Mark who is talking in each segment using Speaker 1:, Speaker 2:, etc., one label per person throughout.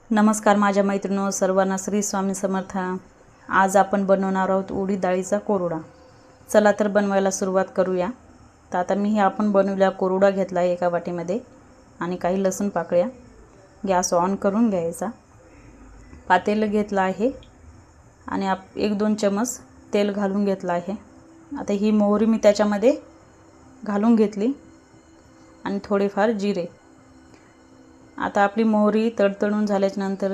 Speaker 1: नमस्कार माझ्या मैत्रिणींनो, सर्वांना श्री स्वामी समर्थ। आज आपण बनवणार आहोत उडीद डाळीचा कोरडा। चला तर बनवायला सुरुवात करूया। तर आता मी आपण बनवलेला कोरडा घेतला आहे एका वाटीमध्ये आणि काही लसूण पाकळ्या। गॅस ऑन करून घ्यायचा। पातेलं घेतलं आहे आणि 1-2 चमच तेल घालून घेतलं आहे। आता ही मोहरी मी त्याच्यामध्ये घालून घेतली आणि थोडेफार जिरे। आता आपली मोहरी तडतडून झाल्यानंतर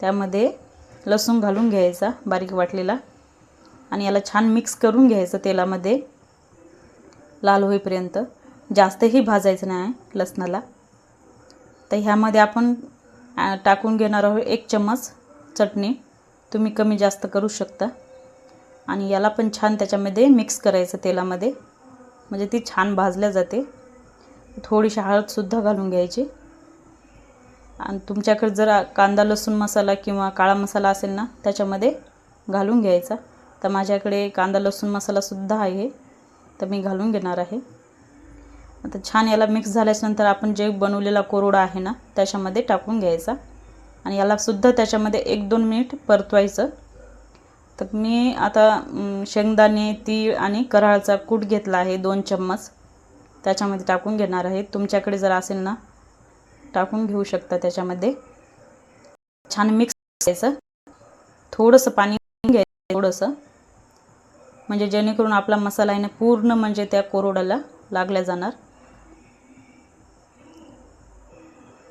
Speaker 1: त्यामध्ये लसूण घालून घ्यायचा बारीक वाटलेला आणि याला छान मिक्स करून घ्यायचं तेलामध्ये लाल होईपर्यंत। जास्तही भाजायचं नाही लसणाला। तर ह्यामध्ये आपण टाकून घेणार आहोत 1 चमच चटणी। तुम्ही कमी जास्त करू शकता आणि याला पण छान त्याच्यामध्ये मिक्स करायचं तेलामध्ये, म्हणजे ती छान भाजल्या जाते। थोडीशी हळद सुद्धा घालून घ्यायची आणि तुमच्याकडे जर कांदा लसूण मसाला किंवा काळा मसाला असेल ना त्याच्यामध्ये घालून घ्यायचा। तर माझ्याकडे कांदा लसूण मसाला सुद्धा आहे, तर मी घालून घेणार आहे। आता छान याला मिक्स झाल्यानंतर आपण जे बनवलेला कोरडा आहे ना त्याच्यामध्ये टाकून घ्यायचा आणि याला सुद्धा त्याच्यामध्ये 1-2 मिनिट परतवायचं। तर मी आता शेंगदाणे तीळ आणि कराळचा कूट घेतला आहे 2 चम्मच, त्याच्यामध्ये टाकून घेणार आहे। तुमच्याकडे जर असेल ना टाकून घेऊ शकता। त्याच्यामध्ये छान मिक्स करायचं। थोडंसं पाणी घ्यायचं थोडंसं, म्हणजे जेणेकरून आपला मसाला आहे ना पूर्ण म्हणजे त्या कोरड्याला लागला जाणार।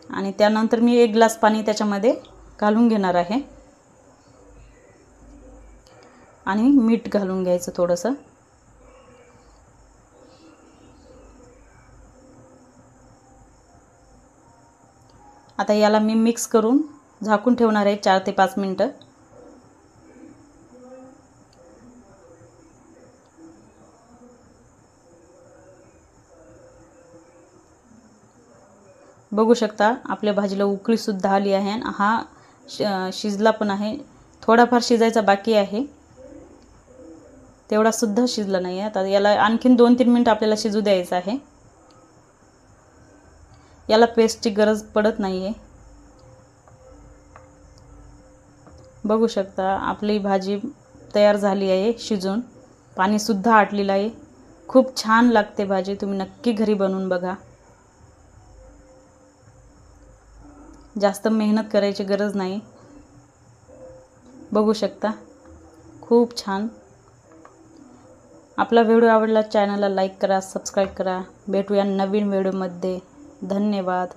Speaker 1: आणि त्यानंतर मी 1 ग्लास पाणी त्याच्यामध्ये घालून घेणार आहे आणि मीठ घालून घ्यायचं थोडंसं। आता याला मी मिक्स करून झाकून ठेवणार आहे 4 ते 5 मिनिटं। बघू शकता आपल्या भाजीला उकळी सुद्धा आली आहे आणि हा शिजला पण आहे। थोडाफार शिजायचा बाकी आहे, तेवढा सुद्धा शिजला नाही आहे। आता याला आणखीन 2-3 मिनिट आपल्याला शिजू द्यायचं आहे। याला पेस्टची गरज पडत नाही आहे। बघू शकता आपली भाजी तयार झाली आहे शिजून, पाणी सुद्धा आटलेलं आहे। खूप छान लागते भाजी, तुम्ही नक्की घरी बनवून बघा। जास्त मेहनत करायची गरज नाही। बघू शकता खूप छान। आपला व्हिडिओ आवडला चॅनलला लाईक करा, सबस्क्राईब करा। भेटूया नवीन व्हिडिओमध्ये। धन्यवाद।